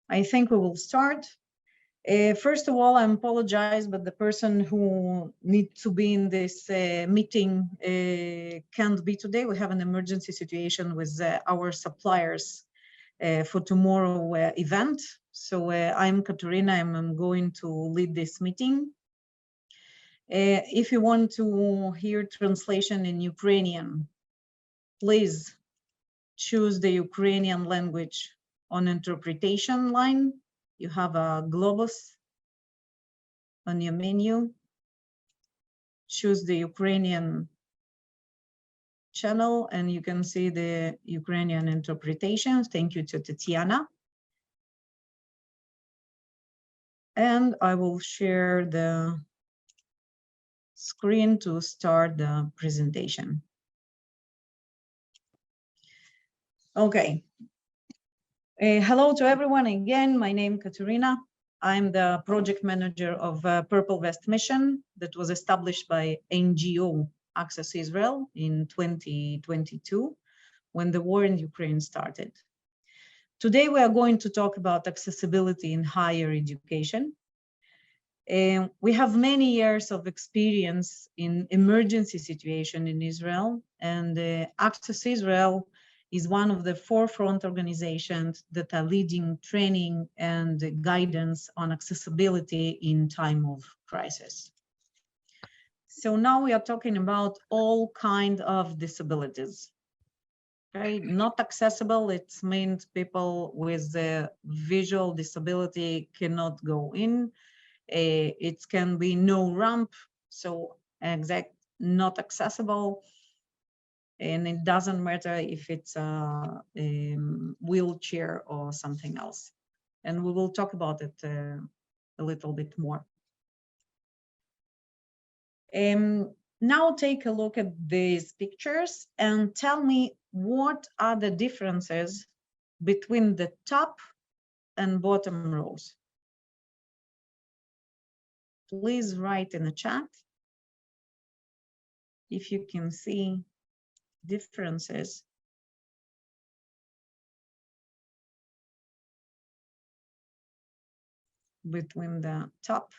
I think we will start. First of all, I apologize, but the person who needs to be in this meeting can't be today. We have an emergency situation with our suppliers for tomorrow event. So I'm Katarina, I'm going to lead this meeting. If you want to hear translation in Ukrainian, please choose the Ukrainian language on interpretation line. You have a globus on your menu. Choose the Ukrainian channel and you can see the Ukrainian interpretations. Thank you to Tatiana. And I will share the screen to start the presentation. Okay. Hello to everyone again. My name is Katarina. I'm the project manager of Purple Vest Mission that was established by NGO Access Israel in 2022 when the war in Ukraine started. Today we are going to talk about accessibility in higher education. We have many years of experience in emergency situation in Israel, and Access Israel is one of the forefront organizations that are leading training and guidance on accessibility in time of crisis. So now we are talking about all kinds of disabilities. Okay, not accessible, it means people with a visual disability cannot go in. It can be no ramp, so not accessible. And it doesn't matter if it's a wheelchair or something else. And we will talk about it a little bit more. Now take a look at these pictures and tell me what are the differences between the top and bottom rows. Please write in the chat if you can see differences between the top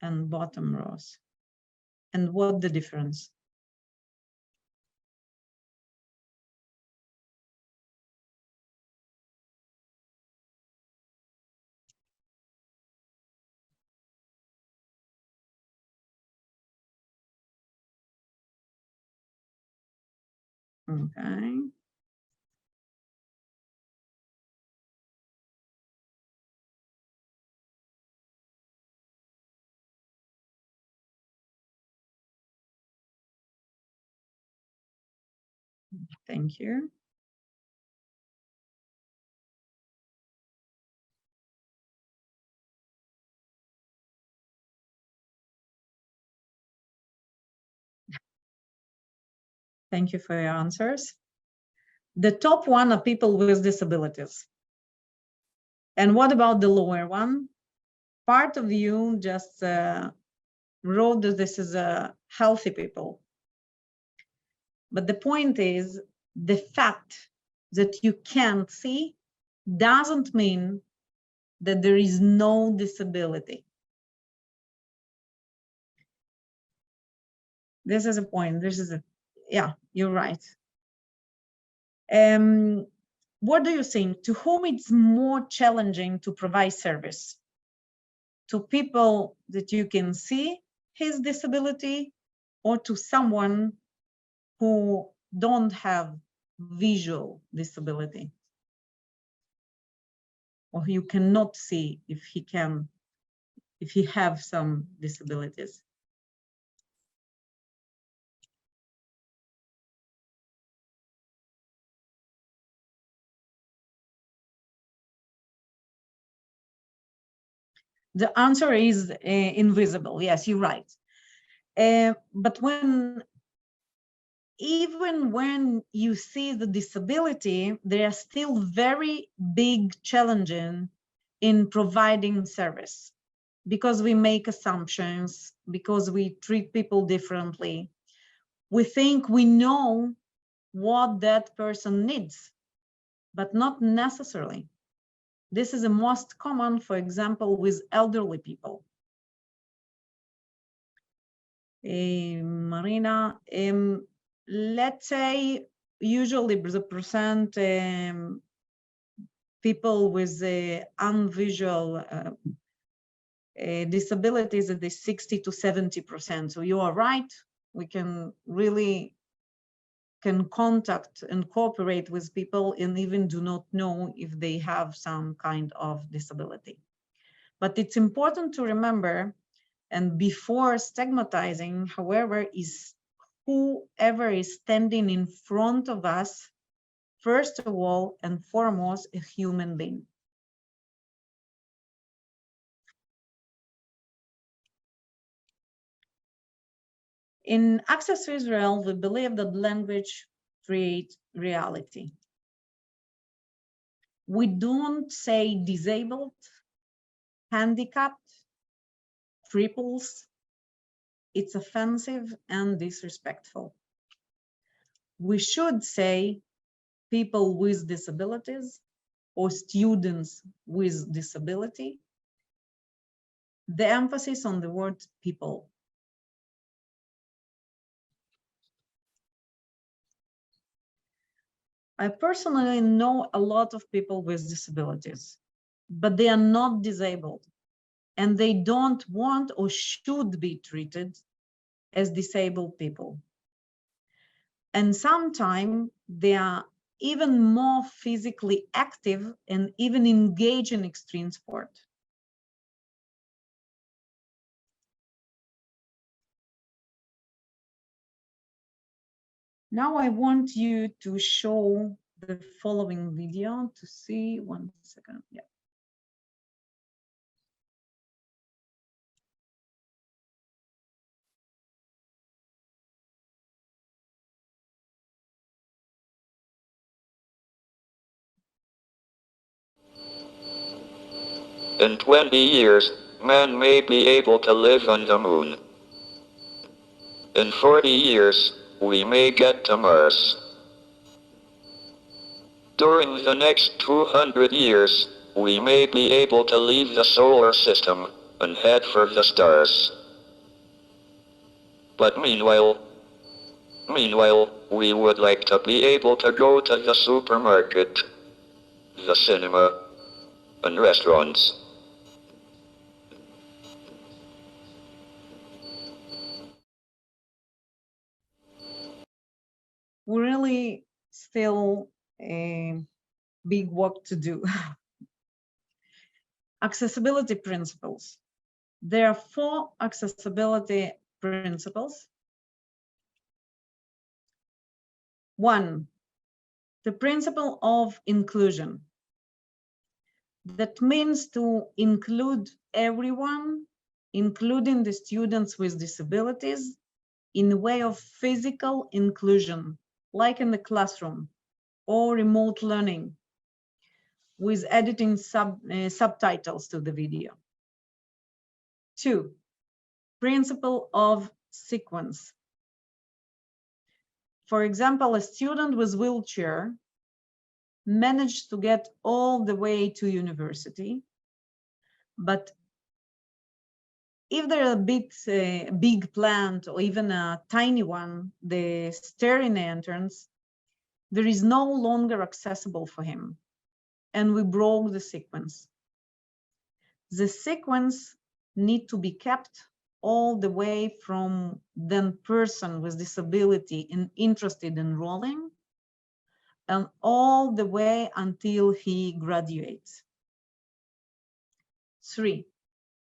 and bottom rows and what the difference. Okay. Thank you. Thank you for your answers. The top one are people with disabilities. And what about the lower one? Part of you just wrote that this is healthy people. But the point is, the fact that you can't see doesn't mean that there is no disability. This is a point. This is a, yeah, you're right. What do you think? To whom it's more challenging to provide service? To people that you can see his disability, or to someone who don't have visual disability, or you cannot see if he have some disabilities? The answer is invisible. Yes, you're right. But even when you see the disability, there are still very big challenges in providing service, because we make assumptions, because we treat people differently. We think we know what that person needs, but not necessarily. This is the most common, for example, with elderly people. Marina, let's say usually the percent people with unvisual disabilities at the 60 to 70%. So you are right. We can really contact and cooperate with people and even do not know if they have some kind of disability. But it's important to remember, and before stigmatizing, however, is whoever is standing in front of us, first of all and foremost, a human being. In Access Israel, we believe that language creates reality. We don't say disabled, handicapped, cripples. It's offensive and disrespectful. We should say people with disabilities or students with disability. The emphasis on the word people. I personally know a lot of people with disabilities, but they are not disabled and they don't want or should be treated as disabled people. And sometimes they are even more physically active and even engage in extreme sport. Now I want you to show the following video to see, 1 second, yeah. In 20 years, man may be able to live on the moon. In 40 years, we may get to Mars. During the next 200 years, we may be able to leave the solar system and head for the stars. But meanwhile, we would like to be able to go to the supermarket, the cinema, and restaurants. We really still a big work to do. Accessibility principles. There are 4 accessibility principles. 1, the principle of inclusion. That means to include everyone, including the students with disabilities, in a way of physical inclusion, like in the classroom or remote learning, with editing subtitles to the video. 2, principle of sequence. For example, a student with wheelchair managed to get all the way to university, but if there are a big plant or even a tiny one, the stair in the entrance, there is no longer accessible for him, and we broke the sequence. The sequence need to be kept all the way from the person with disability and interested in enrolling, and all the way until he graduates. 3,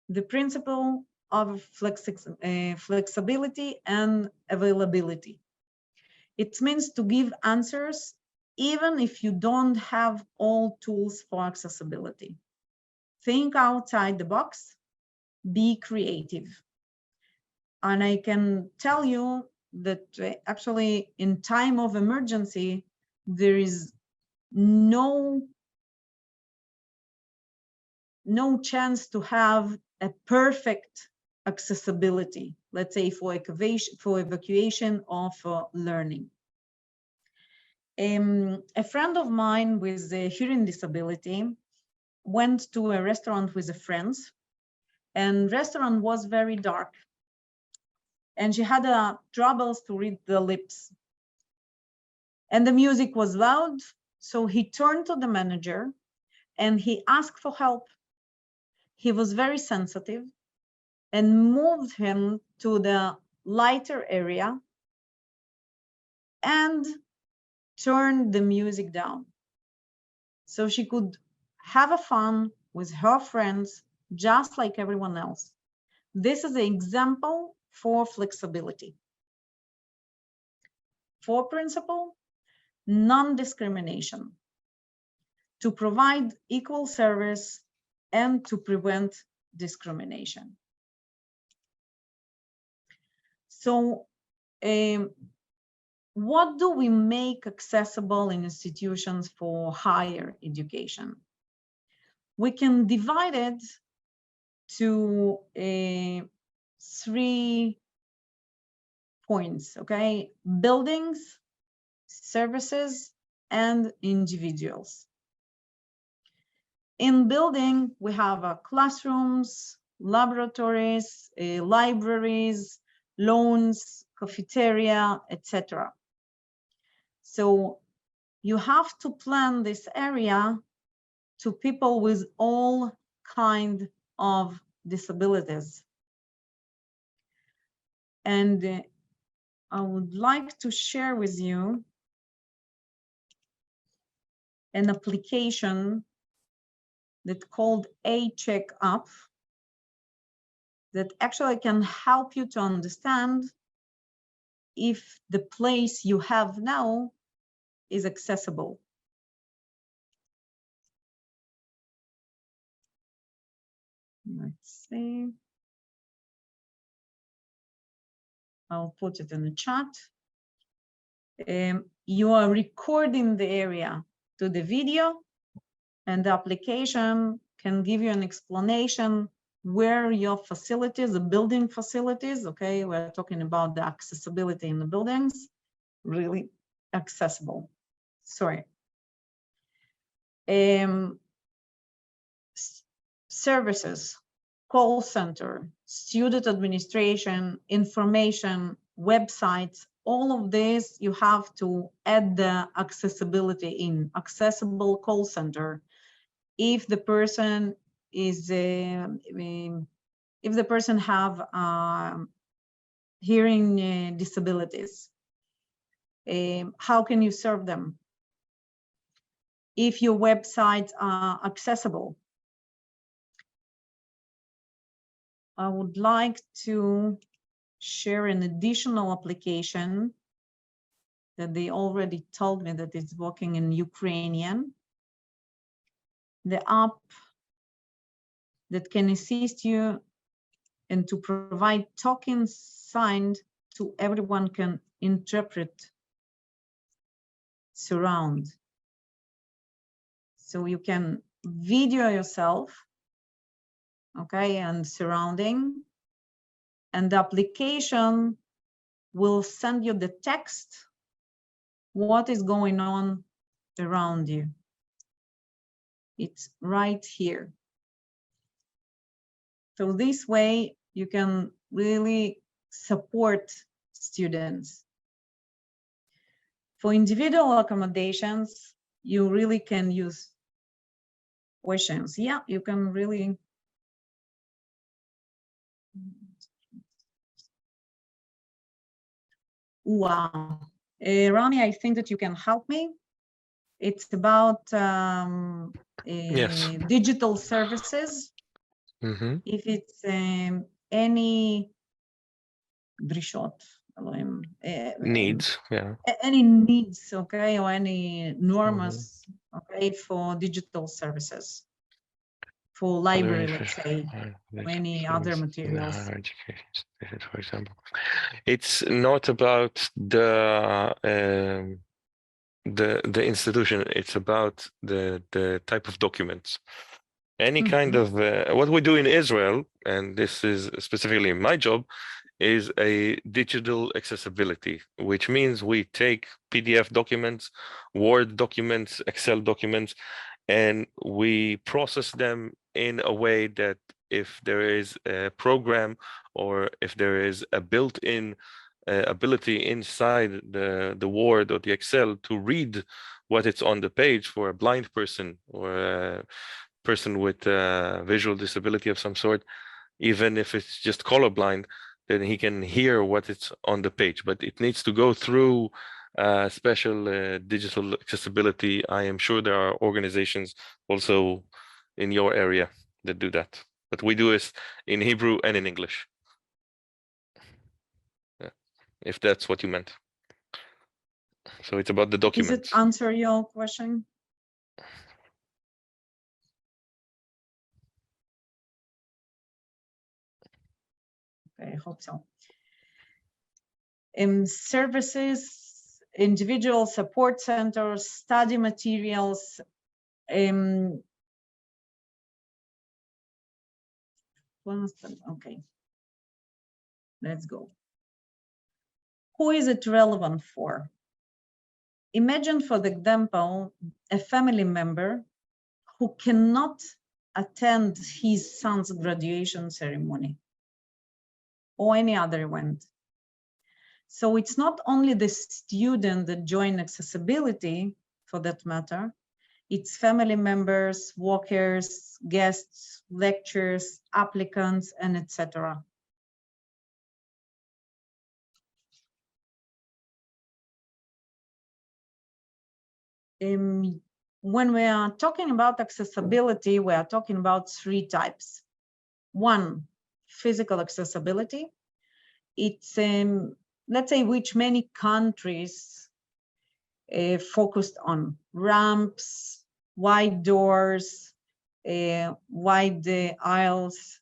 the principle of flexibility and availability. It means to give answers even if you don't have all tools for accessibility. Think outside the box, be creative. And I can tell you that actually in time of emergency, there is no chance to have a perfect accessibility, let's say for evacuation or for learning. A friend of mine with a hearing disability went to a restaurant with her friends, and restaurant was very dark. And she had troubles to read the lips. And the music was loud, so he turned to the manager and he asked for help. He was very sensitive and moved him to the lighter area and turned the music down so she could have a fun with her friends just like everyone else. This is an example for flexibility. Fourth principle, non-discrimination, to provide equal service and to prevent discrimination. So what do we make accessible in institutions for higher education? We can divide it to 3 points, okay? Buildings, services, and individuals. In building, we have classrooms, laboratories, libraries, lawns, cafeteria, etc. So you have to plan this area to people with all kinds of disabilities. And I would like to share with you an application that's called A-Check Up that actually can help you to understand if the place you have now is accessible. Let's see. I'll put it in the chat. You are recording the area to the video, and the application can give you an explanation where your facilities, the building facilities, okay, we're talking about the accessibility in the buildings, really accessible. Sorry. Services, call center, student administration, information, websites, all of this, you have to add the accessibility in. Accessible call center. If the person is, if the person have hearing disabilities, how can you serve them? If your websites are accessible. I would like to share an additional application that they already told me that it's working in Ukrainian. The app that can assist you and to provide tokens signed to everyone can interpret surround. So you can video yourself, okay, and surrounding, and the application will send you the text, what is going on around you. It's right here. So this way you can really support students. For individual accommodations, you really can use questions. Yeah, you can really. Wow. Rami, I think that you can help me. It's about Yes. digital services. Mm-hmm. If it's any Needs, yeah. Any needs, okay, or any norms, okay, for digital services, for library, let's say, or any other materials. For example, it's not about the institution. It's about the type of documents. Any kind of what we do in Israel, and this is specifically my job, is a digital accessibility, which means we take PDF documents, Word documents, Excel documents, and we process them in a way that if there is a program or if there is a built-in ability inside the Word or the Excel to read what it's on the page for a blind person or a person with a visual disability of some sort, even if it's just colorblind, then he can hear what it's on the page. But it needs to go through special digital accessibility. I am sure there are organizations also in your area that do that. But we do it in Hebrew and in English. Yeah, if that's what you meant. So it's about the document. Does it answer your question? I hope so. Services, individual support centers, study materials. Okay, let's go. Who is it relevant for? Imagine, for the example, a family member who cannot attend his son's graduation ceremony or any other event. So it's not only the student that join accessibility, for that matter, it's family members, workers, guests, lecturers, applicants, and etc. When we are talking about accessibility, we are talking about three types. One, physical accessibility. It's, let's say, which many countries focused on: ramps, wide doors, wide aisles,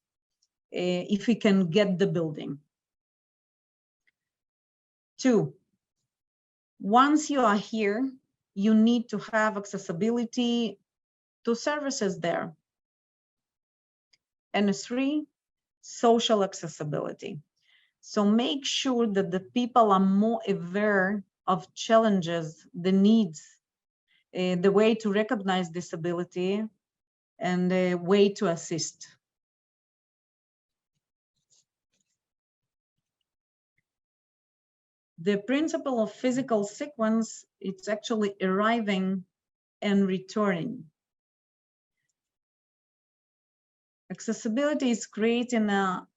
if we can get the building. Two, once you are here, you need to have accessibility to services there. And three, social accessibility. So make sure that the people are more aware of challenges, the needs, the way to recognize disability, and the way to assist. The principle of physical sequence, it's actually arriving and returning. Accessibility is creating a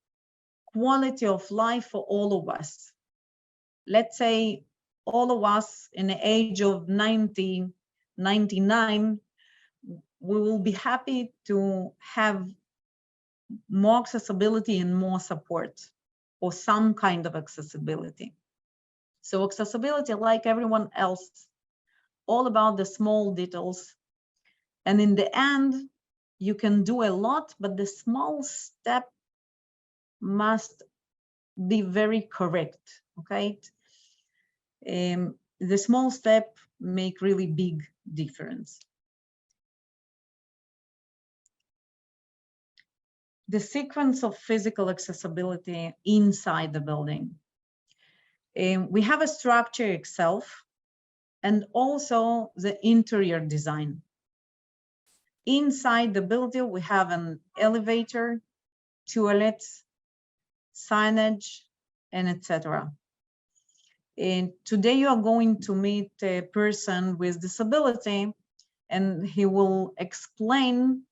quality of life for all of us. Let's say all of us in the age of 90, 99, we will be happy to have more accessibility and more support, or some kind of accessibility. So accessibility, like everyone else, all about the small details. And in the end, you can do a lot, but the small step must be very correct, okay? The small step make really big difference. The sequence of physical accessibility inside the building. We have a structure itself and also the interior design. Inside the building, we have an elevator, toilets, signage, and etc. And today you are going to meet a person with disability, and he will explain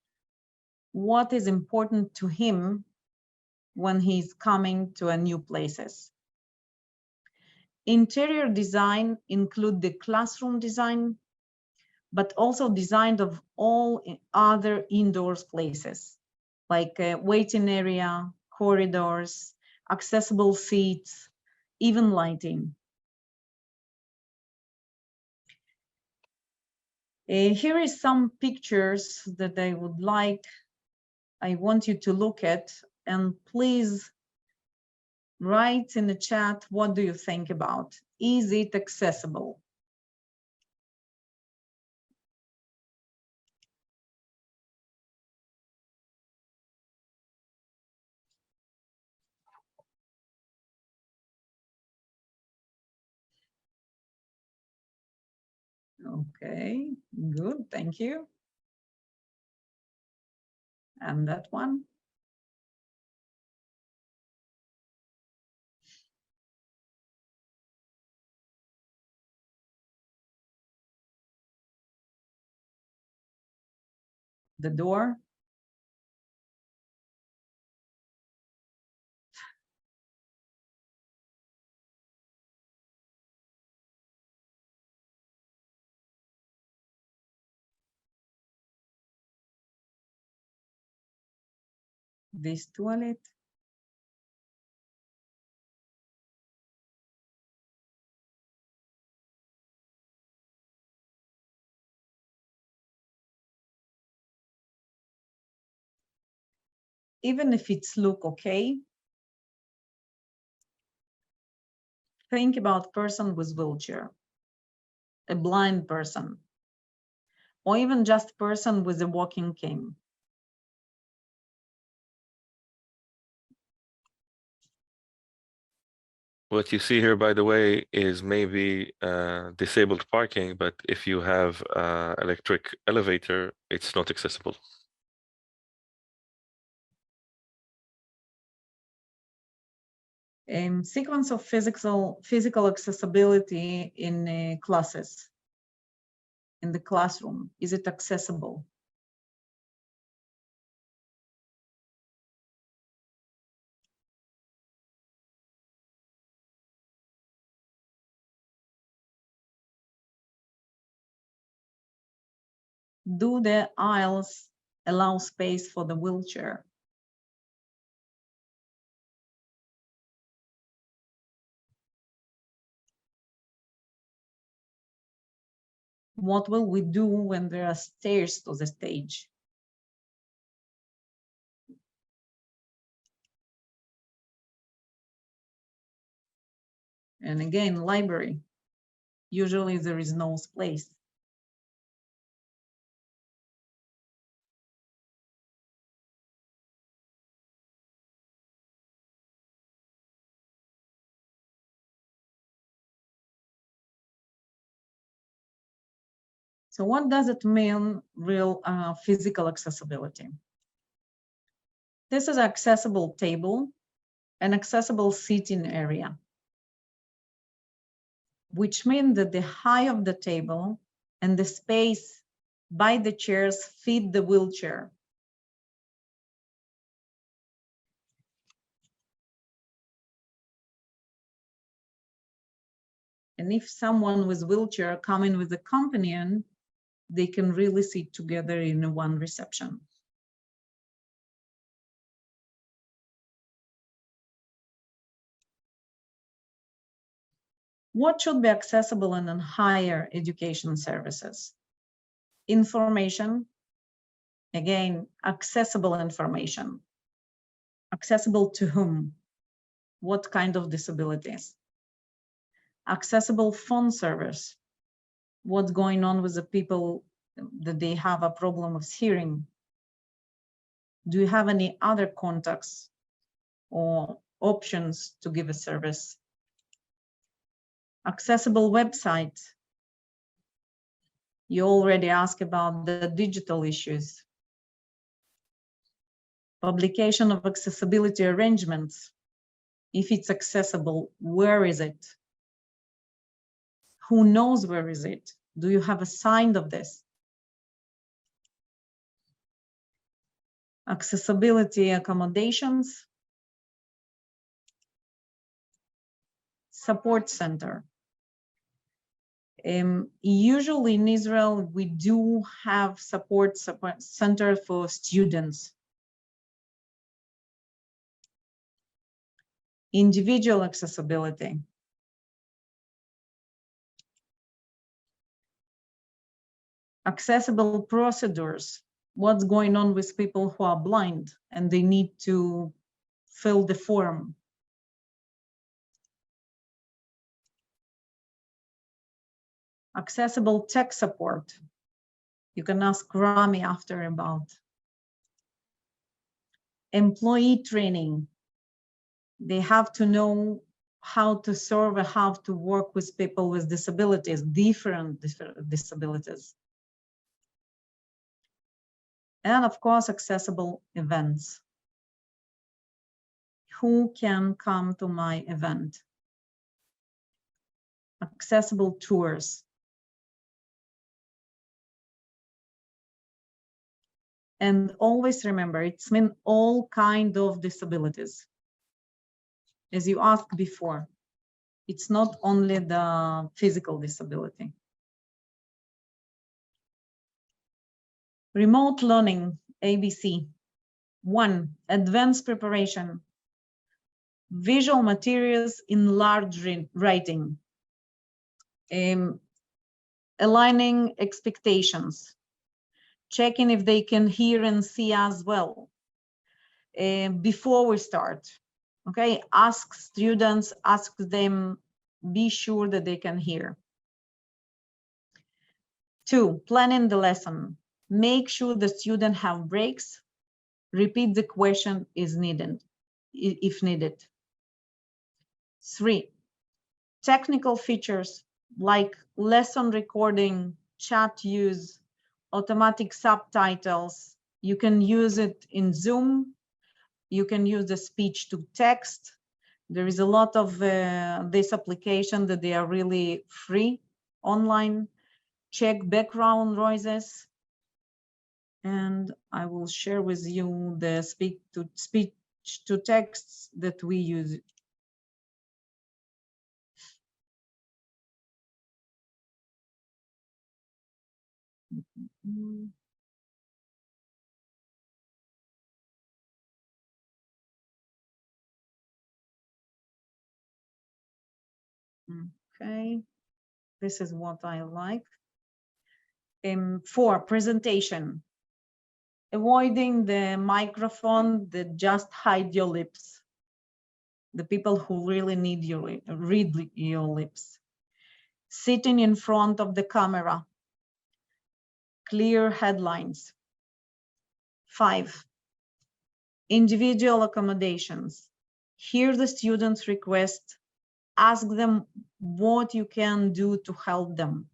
what is important to him when he's coming to a new places. Interior design include the classroom design, but also design of all other indoors places, like a waiting area, corridors, accessible seats, even lighting. Here is some pictures that I want you to look at, and please write in the chat, what do you think about? Is it accessible? Okay, good, thank you. and that one. The door. This toilet. Even if it's look okay, think about person with wheelchair, a blind person, or even just person with a walking cane. What you see here, by the way, is maybe disabled parking, but if you have electric elevator, it's not accessible. Sequence of physical accessibility in classes, in the classroom. Is it accessible? Do the aisles allow space for the wheelchair? What will we do when there are stairs to the stage? And again, library. Usually there is no space. So what does it mean, real physical accessibility? This is an accessible table, an accessible seating area, which means that the height of the table and the space by the chairs fit the wheelchair. And if someone with wheelchair coming with a companion, they can really sit together in one reception. What should be accessible in higher education services? Information, again, accessible information. Accessible to whom? What kind of disabilities? Accessible phone service. What's going on with the people that they have a problem of hearing? Do you have any other contacts or options to give a service? Accessible website. You already asked about the digital issues. Publication of accessibility arrangements. If it's accessible, where is it? Who knows where is it? Do you have a sign of this? Accessibility accommodations. Support center. Usually in Israel, we do have support center for students. Individual accessibility. Accessible procedures. What's going on with people who are blind and they need to fill the form? Accessible tech support. You can ask Rami after about. Employee training. They have to know how to serve and how to work with people with disabilities, different disabilities. And of course, accessible events. Who can come to my event? Accessible tours. And always remember, it's mean all kind of disabilities. As you asked before, it's not only the physical disability. Remote learning, ABC. 1, advanced preparation. Visual materials in large writing. Aligning expectations. Checking if they can hear and see as well. Before we start, okay? Ask students, ask them, be sure that they can hear. 2, planning the lesson. Make sure the student have breaks. Repeat the question is needed, if needed. 3, technical features like lesson recording, chat use, automatic subtitles. You can use it in Zoom. You can use the speech to text. There is a lot of this application that they are really free online. Check background noises. And I will share with you the speech to texts that we use. Okay, this is what I like. 4, presentation. Avoiding the microphone that just hide your lips. The people who really need you, read your lips. Sitting in front of the camera. Clear headlines. 5, individual accommodations. Hear the students' request. Ask them what you can do to help them.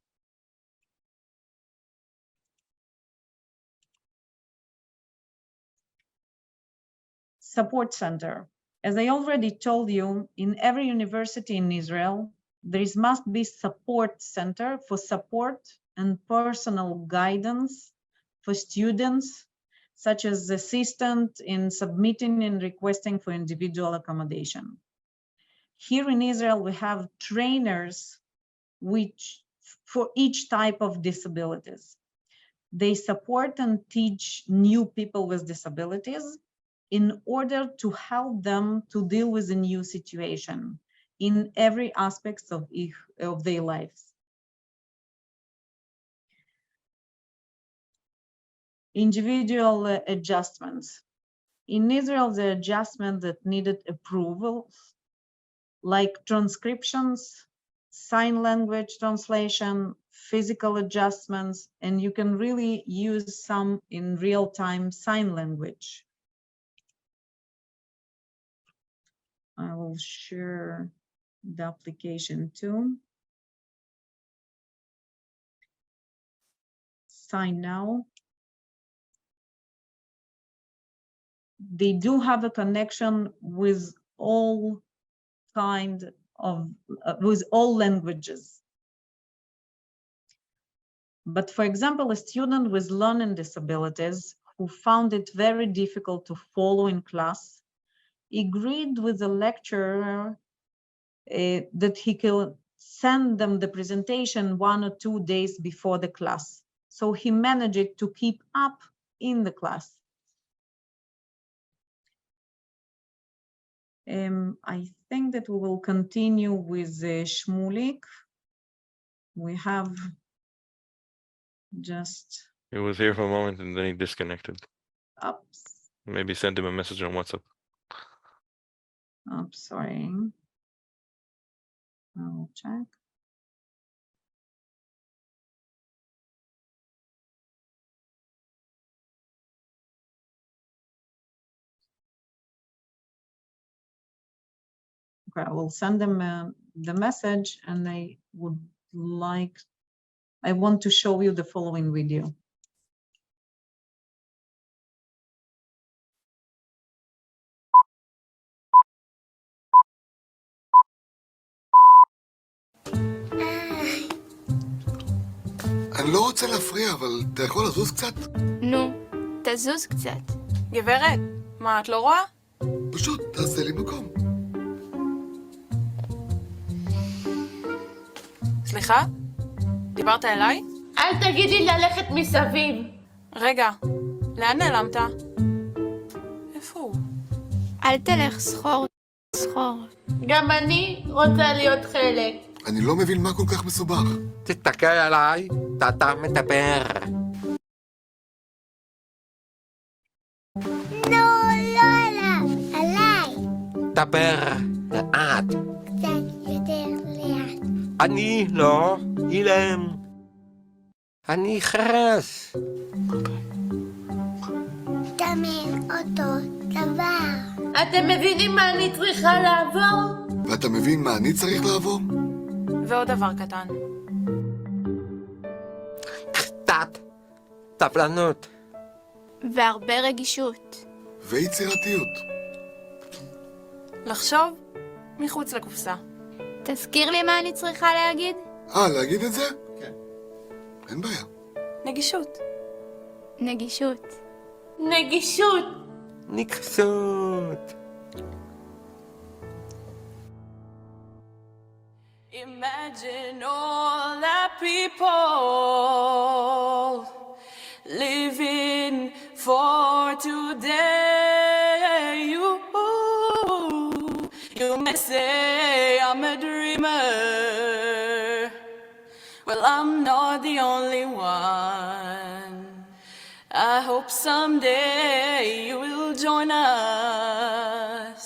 Support center. As I already told you, in every university in Israel, there must be support center for support and personal guidance for students, such as assistant in submitting and requesting for individual accommodation. Here in Israel, we have trainers which for each type of disabilities. They support and teach new people with disabilities in order to help them to deal with a new situation in every aspect of their lives. Individual adjustments. In Israel, the adjustment that needed approval, like transcriptions, sign language translation, physical adjustments, and you can really use some in real-time sign language. I will share the application too. Sign now. They do have a connection with all with all languages. But for example, a student with learning disabilities who found it very difficult to follow in class agreed with the lecturer that he could send them the presentation 1 or 2 days before the class. So he managed to keep up in the class. I think that we will continue with Shmulik. We have just... He was here for a moment and then he disconnected. Oops. Maybe send him a message on WhatsApp. I'm sorry. I'll check. Okay, I will send them the message, and I want to show you the following video. אני לא רוצה להפריע, אבל אתה יכול לזוז קצת? נו, תזוז קצת. גברת, מה, את לא רואה? פשוט תעשה לי מקום. סליחה? דיברת אליי? אל תגידי ללכת מסביב. רגע, לאן נעלמת? איפה הוא? אל תלך סחור, סחור. גם אני רוצה להיות חלק. אני לא מבין מה כל כך מסובך. תסתכל עליי, אתה מדבר. לא, לא עליו, עליי. דבר לאט. קצת יותר לאט. אני לא אילם. אני חרס. תאמן אותו דבר. אתם מבינים מה אני צריכה לעבור? ואתה מבין מה אני צריך לעבור? ועוד דבר קטן. קצת סבלנות. והרבה רגישות. ויצירתיות. לחשוב מחוץ לקופסה. תזכיר לי מה אני צריכה להגיד? להגיד את זה? כן. אין בעיה. נגישות. נגישות. נגישות. נקסות. Imagine all the people living for today. You may say I'm a dreamer. Well, I'm not the only one. I hope someday you will join us.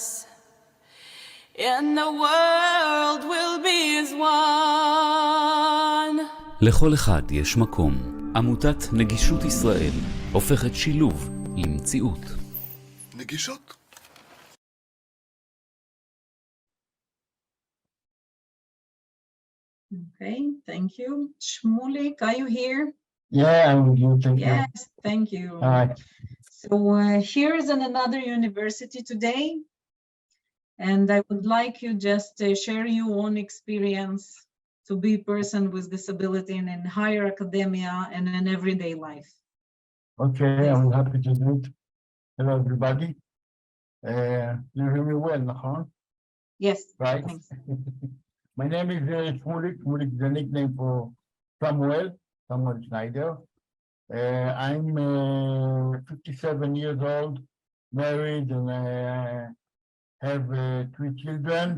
And the world will be as one. לכל אחד יש מקום. עמותת נגישות ישראל הופכת שילוב למציאות. נגישות? Okay, thank you. Shmulik, are you here? Yeah, I'm with you. Thank you. Yes, thank you. All right. So here is another university today, and I would like you just to share your own experience to be a person with disability in higher academia and in everyday life. Okay, I'm happy to do it. Hello, everybody. You hear me well, huh? Yes, Right. thanks. My name is Shmulik. Shmulik is the nickname for Samuel Shnider. I'm 57 years old, married, and have 3 children.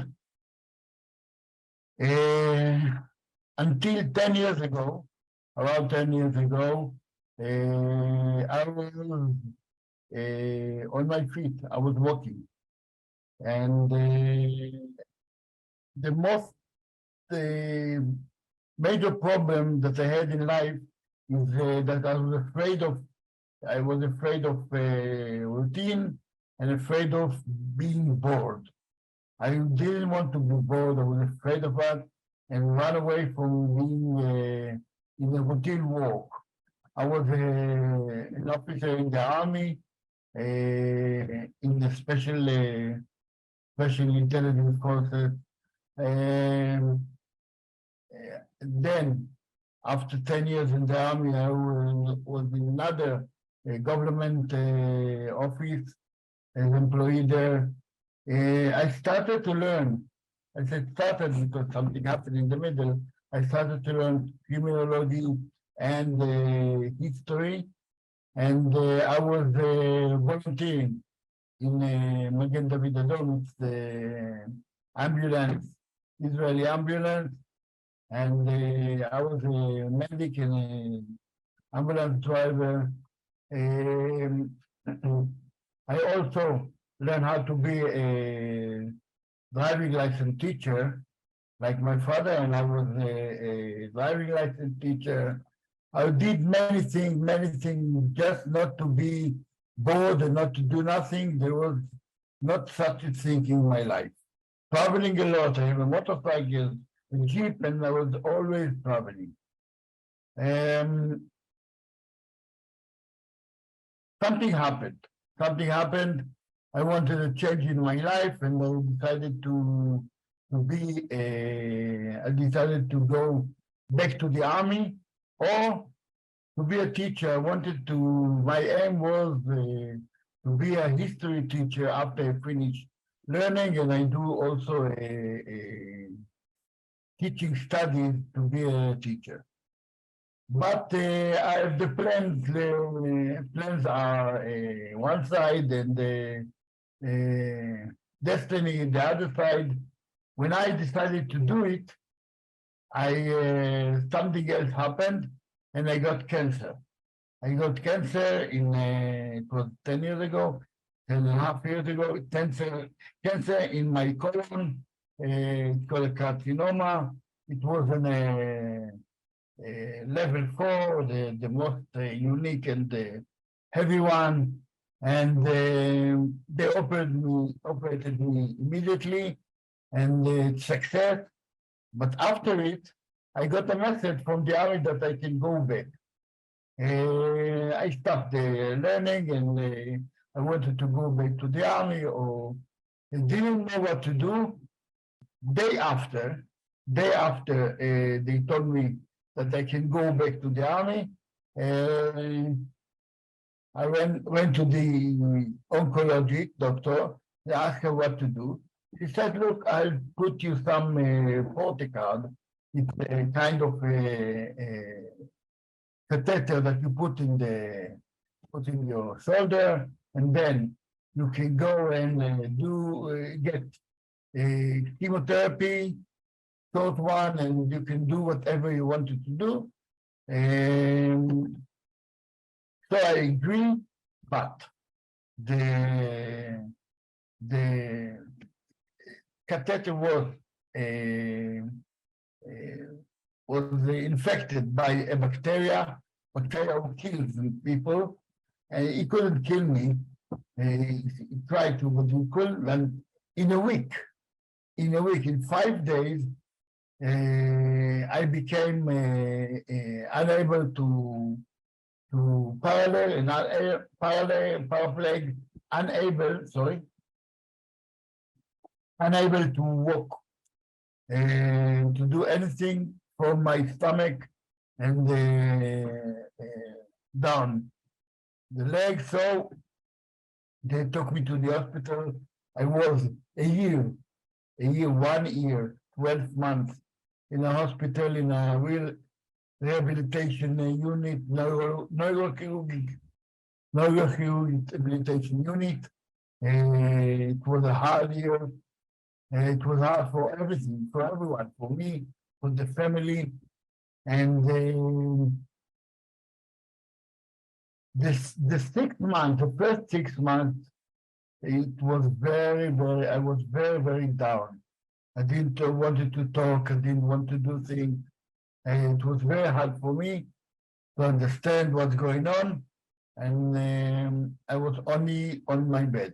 Until 10 years ago, around 10 years ago, I was on my feet. I was walking. And the most major problem that I had in life is that I was afraid of routine and afraid of being bored. I didn't want to be bored. I was afraid of that and run away from being in a routine work. I was an officer in the army, in the special intelligence forces. Then, after 10 years in the army, I was in another government office as employee there. I started to learn. I said started because something happened in the middle. I started to learn criminology and history, and I was volunteering in Magen David Adom, it's the ambulance, Israeli ambulance, and I was a medic and an ambulance driver. I also learned how to be a driving license teacher, like my father, and I was a driving license teacher. I did many things, just not to be bored and not to do nothing. There was not such a thing in my life. Traveling a lot. I have a motorcycle, a jeep, and I was always traveling. Something happened. I wanted a change in my life, and I decided to go back to the army or to be a teacher. I wanted to, my aim was to be a history teacher after I finish learning, and I do also a teaching studies to be a teacher. But the plans are one side and the destiny the other side. When I decided to do it, something else happened, and I got cancer. I got cancer it was 10 years ago, 10.5 years ago, cancer in my colon. It's called a carcinoma. It was level 4, the most unique and heavy one. And they operated me immediately, and it's success. But after it, I got a message from the army that I can go back. I stopped learning, and I wanted to go back to the army, or I didn't know what to do. Day after, they told me that I can go back to the army. I went to the oncology doctor. I asked her what to do. She said, look, I'll put you some Forticard. It's a kind of catheter that you put in your shoulder, and then you can go and get chemotherapy, short one, and you can do whatever you wanted to do. So I agree, but the catheter was infected by a bacteria. Bacteria kills people, and it couldn't kill me. He tried to, but he couldn't. And in a week, in 5 days, I became unable to paraplegic, unable to walk, to do anything from my stomach and down the leg. So they took me to the hospital. I was a year, 1 year, 12 months in a hospital, in a real rehabilitation unit, neurochirurgic rehabilitation unit. It was a hard year. It was hard for everything, for everyone, for me, for the family. And the 6 months, the first 6 months, it was I was very, very down. I didn't want to talk. I didn't want to do things. And it was very hard for me to understand what's going on. And I was only on my bed.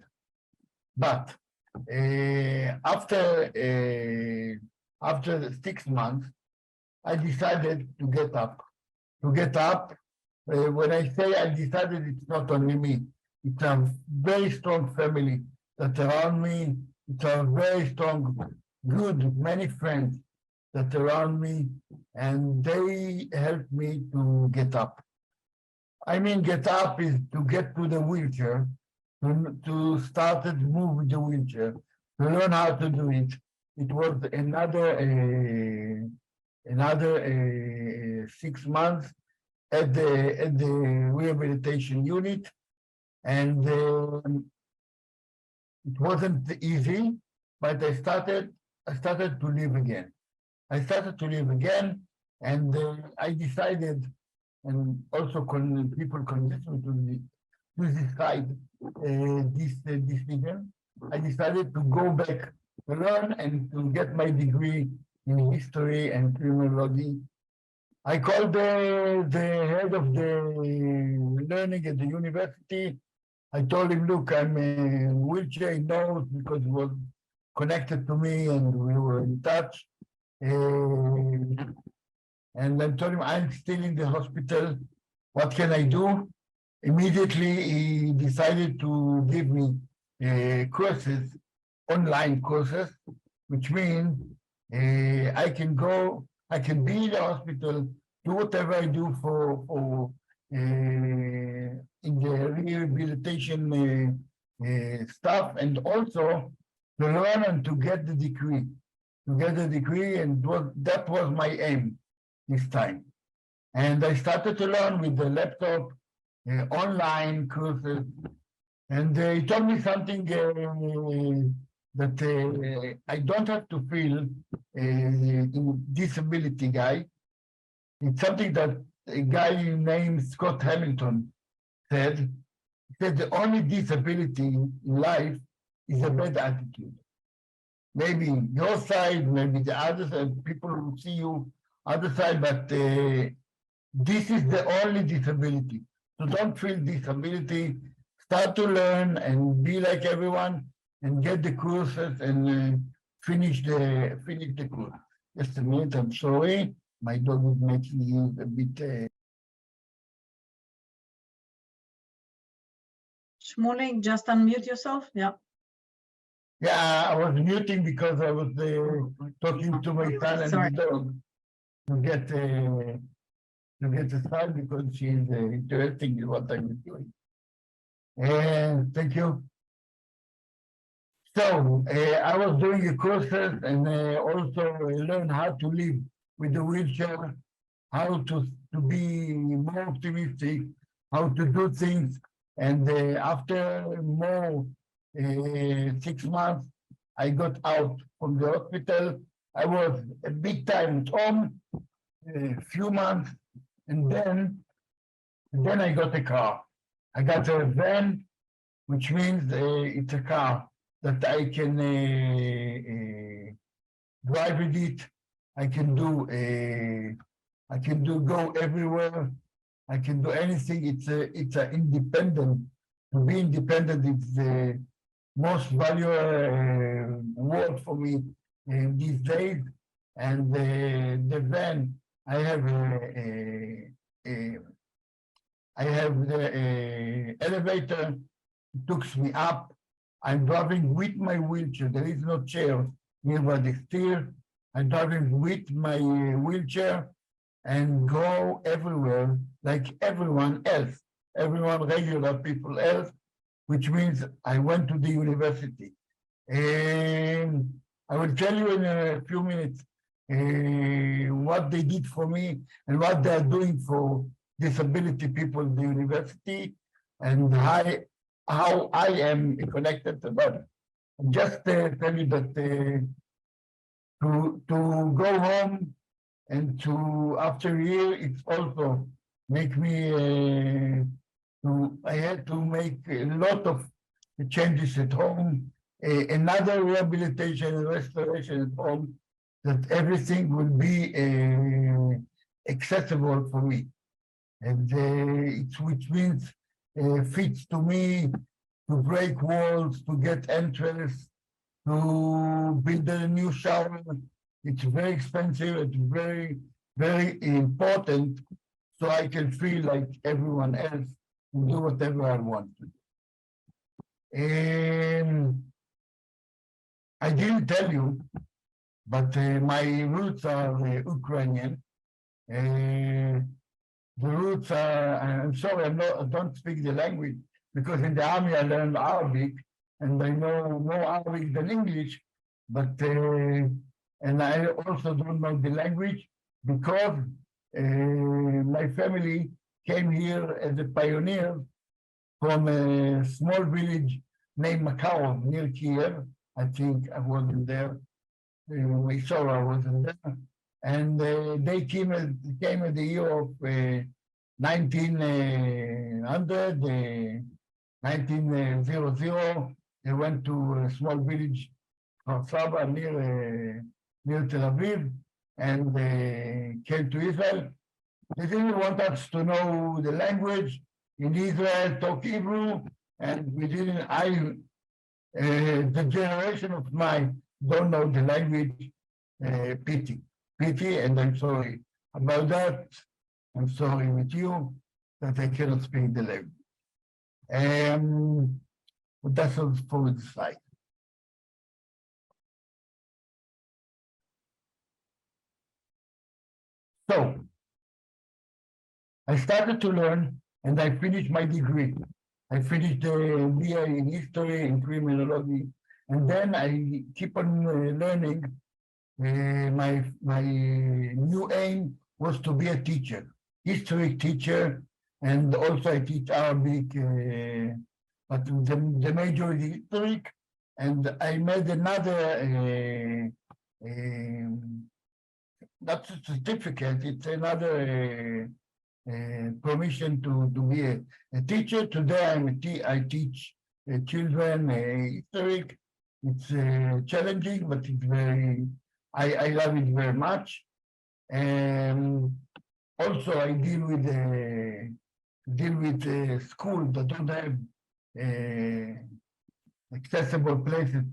But after 6 months, I decided to get up. When I say I decided, it's not only me. It's a very strong family that's around me. It's a very strong, good, many friends that around me, and they helped me to get up. I mean, get up is to get to the wheelchair, to start to move with the wheelchair, to learn how to do it. It was another 6 months at the rehabilitation unit, and it wasn't easy, but I started to live again. And I decided, and also people convinced me to decide this decision. I decided to go back to learn and to get my degree in history and criminology. I called the head of the learning at the university. I told him, look, I'm in a wheelchair. He knows because he was connected to me and we were in touch. And I told him, I'm still in the hospital. What can I do? Immediately, he decided to give me courses, online courses, which means I can be in the hospital, do whatever I do for in the rehabilitation stuff, and also to learn and to get the degree. And that was my aim this time. And I started to learn with the laptop, online courses, and he told me something that I don't have to feel disability guy. It's something that a guy named Scott Hamilton said. He said the only disability in life is a bad attitude. Maybe your side, maybe the other side, people who see you other side, but this is the only disability. So don't feel disability. Start to learn and be like everyone, and get the courses and finish the course. Just a minute, I'm sorry. My dog is making you a bit. Shmulik, just unmute yourself. Yeah. Yeah, I was muting because I was talking to my son and Sorry. the dog to get the sound because she's interested in what I'm doing. And thank you. So I was doing the courses and also learn how to live with the wheelchair, how to be more optimistic, how to do things. And after more 6 months, I got out from the hospital. I was a big time at home, a few months, and then I got a car. I got a van, which means it's a car that I can drive with it. I can go everywhere. I can do anything. It's an independent. To be independent is the most valuable word for me these days. And the van, I have the elevator. It takes me up. I'm driving with my wheelchair. There is no chair nearby the steer. I'm driving with my wheelchair and go everywhere like everyone else, everyone regular people else, which means I went to the university. And I will tell you in a few minutes what they did for me and what they are doing for disability people in the university and how I am connected to them. Just tell you that to go home and to after a year, it's also make me I had to make a lot of changes at home, another rehabilitation and restoration at home, that everything will be accessible for me. And which means fits to me, to break walls, to get entrance, to build a new shower. It's very expensive, it's very, very important, so I can feel like everyone else and do whatever I want to do. I didn't tell you, but my roots are Ukrainian. The roots are, I'm sorry, I don't speak the language, because in the army I learned Arabic, and I know more Arabic than English, but and I also don't know the language because my family came here as a pioneer from a small village named Makarov near Kiev. I think I wasn't there. We saw I wasn't there. And they came at the year of 1900, 1900. They went to a small village, Saba, near Tel Aviv, and they came to Israel. They didn't want us to know the language. In Israel, talk Hebrew, and we didn't. The generation of mine don't know the language. Pity, and I'm sorry about that. I'm sorry with you that I cannot speak the language. But that's all for the slide. So, I started to learn and I finished my degree. I finished the BA in history and criminology, and then I keep on learning. My new aim was to be a teacher, history teacher, and also I teach Arabic, but the major is history. And I made another, not a certificate, it's another permission to be a teacher. Today I teach children history. It's challenging, but it's very, I love it very much. And also I deal with schools that don't have accessible places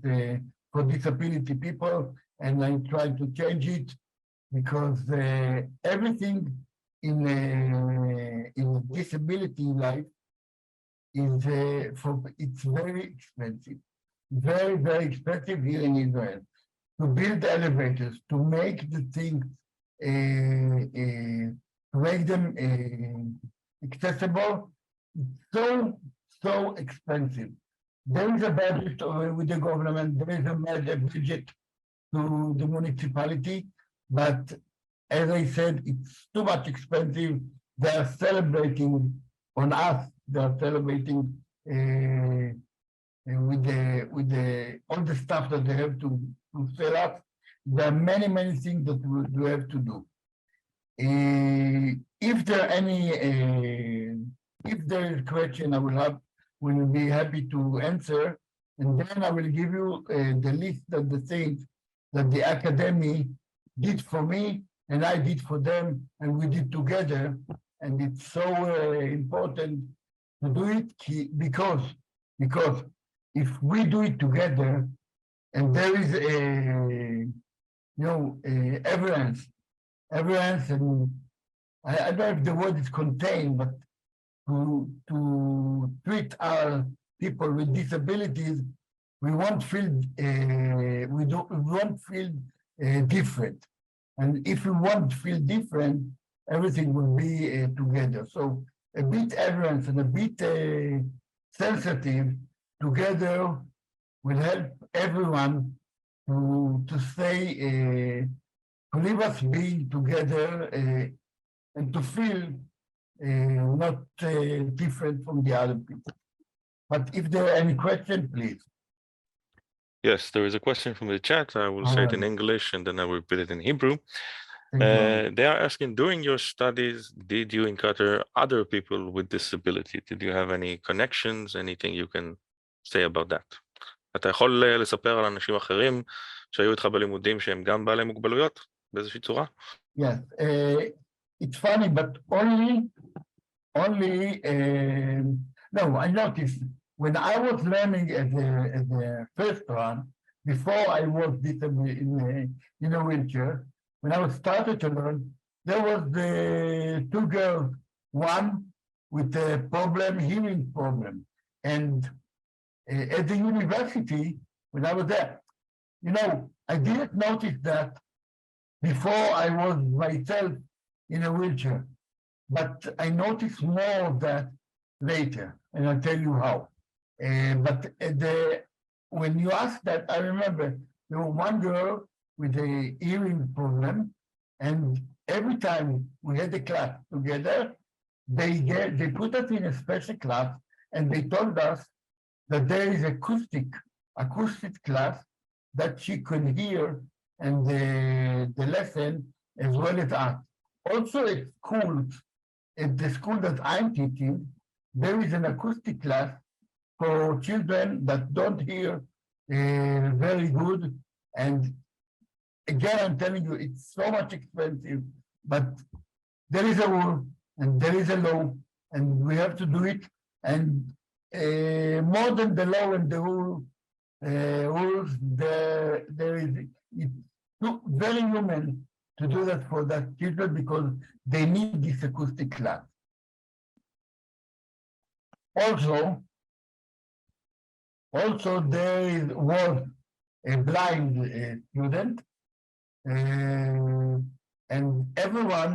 for disability people, and I try to change it because everything in disability life is it's very expensive, very, very expensive here in Israel. To build elevators, to make the things, to make them accessible, so expensive. There is a budget with the government, there is a budget to the municipality, but as I said, it's too much expensive. They are celebrating on us, they are celebrating with all the stuff that they have to sell us. There are many things that we have to do. If there are any, if there is a question, I will be happy to answer, and then I will give you the list of the things that the academy did for me and I did for them, and we did together. And it's so important to do it because if we do it together, and there is evidence, and I don't know if the word is contained, but to treat our people with disabilities, we won't feel different, and if we won't feel different, everything will be together. So a bit evidence and a bit sensitive together will help everyone to stay, to leave us being together and to feel not different from the other people. But if there are any questions, please. Yes, there is a question from the chat. I will say it in English and then I will repeat it in Hebrew. They are asking, during your studies, did you encounter other people with disability? Did you have any connections? Anything you can say about that? אתה יכול לספר על אנשים אחרים שהיו איתך בלימודים שהם גם בעלי מוגבלויות באיזושהי צורה? Yes, it's funny, but only, no, I noticed when I was learning as a first one, before I was in a wheelchair, when I started to learn, there was the two girls, one with a problem, hearing problem. And at the university, when I was there, I didn't notice that before I was myself in a wheelchair, but I noticed more of that later, and I'll tell you how. But when you asked that, I remember there was one girl with a hearing problem, and every time we had a class together, they put us in a special class, and they told us that there is acoustic class that she could hear and the lesson as well as us. Also at schools, at the school that I'm teaching, there is an acoustic class for children that don't hear very good. And again, I'm telling you, it's so much expensive, but there is a rule and there is a law, and we have to do it. And more than the law and the rules, there is, it's very human to do that for that children because they need this acoustic class. Also there was a blind student, and everyone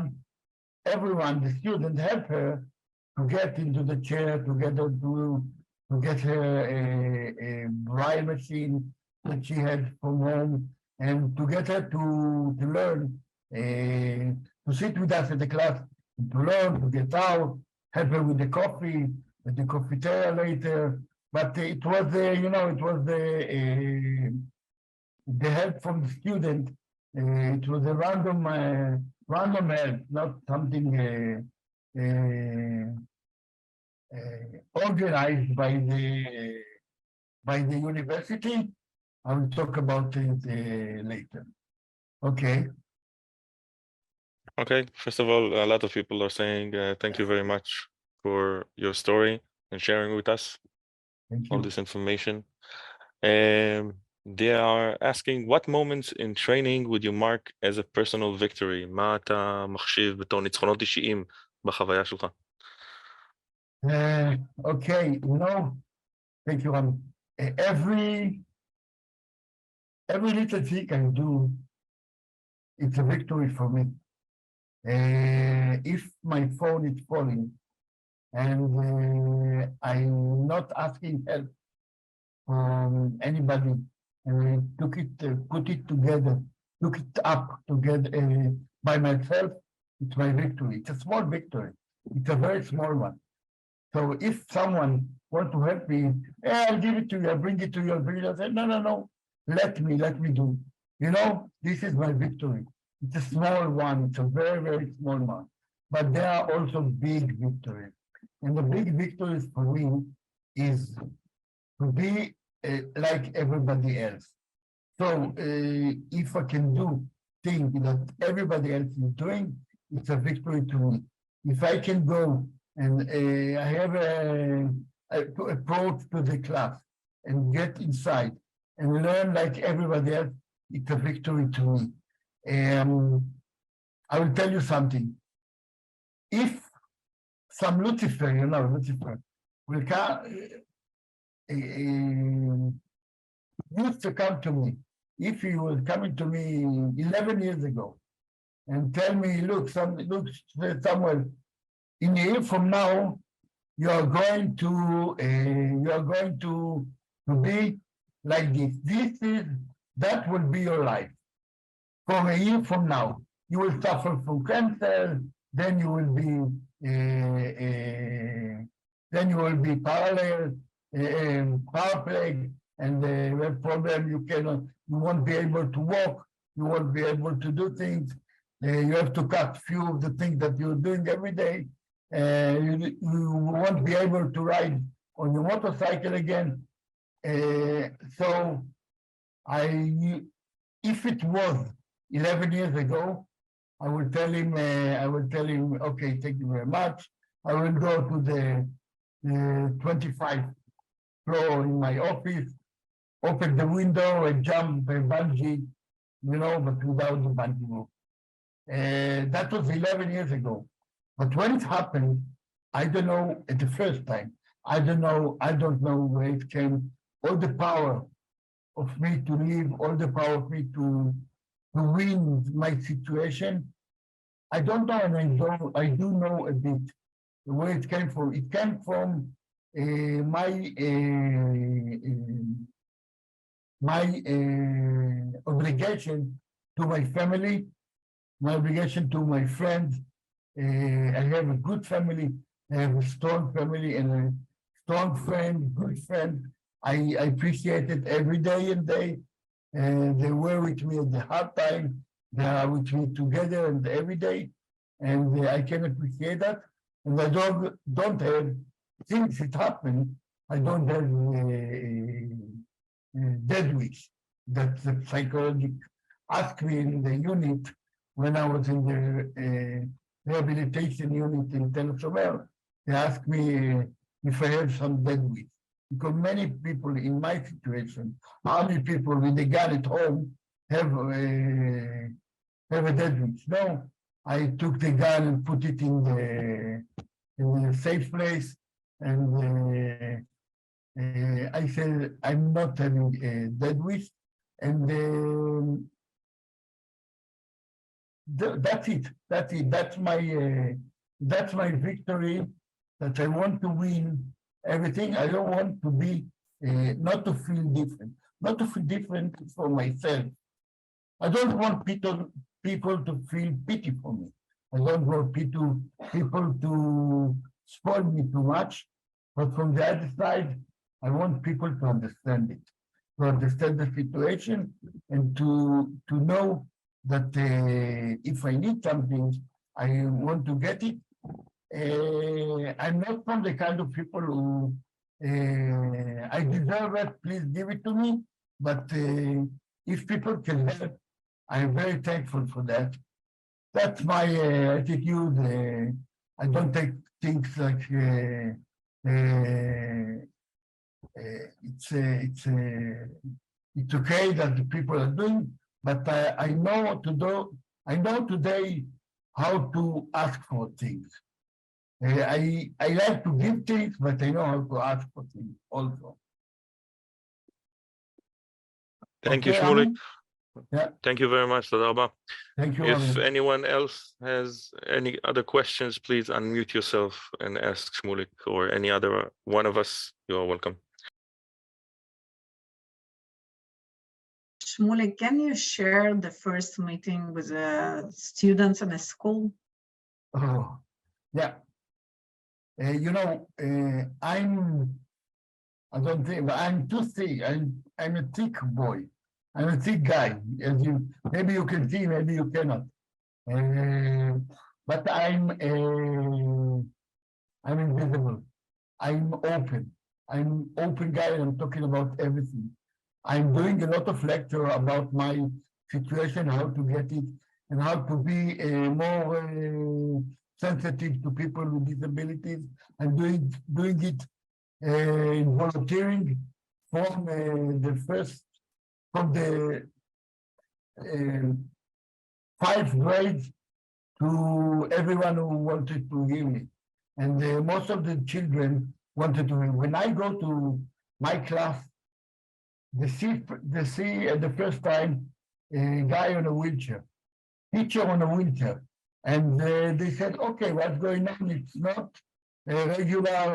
everyone, the student, help her to get into the chair, to get her a braille machine that she had from home, and to get her to learn, to sit with us at the class, to learn, to get out, help her with the coffee, at the cafeteria later. But it was, it was the help from the student. It was a random help, not something organized by the university. I will talk about it later. Okay. Okay, first of all, a lot of people are saying thank you very much for your story and sharing with us all this information. They are asking, what moments in training would you mark as a personal victory? מה אתה מחשיב בתור ניצחונות אישיים בחוויה שלך? Okay, thank you, Ram. Every little thing I do, it's a victory for me. If my phone is falling and I'm not asking help from anybody, put it together, look it up together by myself, it's my victory. It's a small victory. It's a very small one. So if someone wants to help me, I'll give it to you, I'll bring it to you, I say, no, let me do. This is my victory. It's a small one, it's a very, very small one. But there are also big victories. And the big victories for me is to be like everybody else. So if I can do things that everybody else is doing, it's a victory to me. If I can go and I have to approach to the class and get inside and learn like everybody else, it's a victory to me. I will tell you something. If some Lucifer, will used to come to me, if he was coming to me 11 years ago and tell me, look, Samuel, in a year from now, you are going to be like this. That will be your life. For a year from now, you will suffer from cancer. Then you will be paralyzed, paraplegic, and you have problem. You won't be able to walk. You won't be able to do things. You have to cut few of the things that you're doing every day. You won't be able to ride on your motorcycle again. So if it was 11 years ago, I will tell him, okay, thank you very much. I will go to the 25th floor in my office, open the window and jump a bungee, but without the bungee rope. That was 11 years ago. But when it happened, I don't know at the first time, I don't know where it came, all the power of me to live, all the power of me to win my situation. I don't know, and I do know a bit where it came from. It came from my obligation to my family, my obligation to my friends. I have a good family, I have a strong family and a strong friend, good friend. I appreciate it every day and day. They were with me at the hard time. They are with me together and every day. And I can appreciate that. And I don't have, since it happened, I don't have dead weeks. That the psychologist asked me in the unit when I was in the rehabilitation unit in Tel Shomer. They asked me if I have some dead weeks. Because many people in my situation, army people with a gun at home, have a dead week. No, I took the gun and put it in a safe place, and I said I'm not having a dead wish. And that's it. That's it. That's my victory. That I want to win everything. I don't want to be not to feel different. Not to feel different for myself. I don't want people to feel pity for me. I don't want people to spoil me too much. But from the other side, I want people to understand it, to understand the situation, and to know that if I need something, I want to get it. I'm not from the kind of people who I deserve it, please give it to me. But if people can help, I'm very thankful for that. That's my attitude. I don't take things like it's okay that the people are doing, but I know what to do. I know today how to ask for things. I like to give things, but I know how to ask for things also. Thank you, Okay, Shmulik. Yeah. Thank you very much, תודה רבה. Thank you. If Amen. anyone else has any other questions, please unmute yourself and ask Shmulik or any other one of us. You are welcome. Shmulik, can you share the first meeting with the students in the school? Oh, yeah. You know, I don't think, I'm too thick. I'm a thick boy. I'm a thick guy. As you, maybe you can see, maybe you cannot. But I'm invisible. I'm open guy, and I'm talking about everything. I'm doing a lot of lecture about my situation, how to get it, and how to be more sensitive to people with disabilities. I'm doing it in volunteering from the 5th grade to everyone who wanted to hear me. And most of the children wanted to hear. When I go to my class, they see at the first time a guy on a wheelchair, teacher on a wheelchair. And they said, okay, what's going on? It's not a regular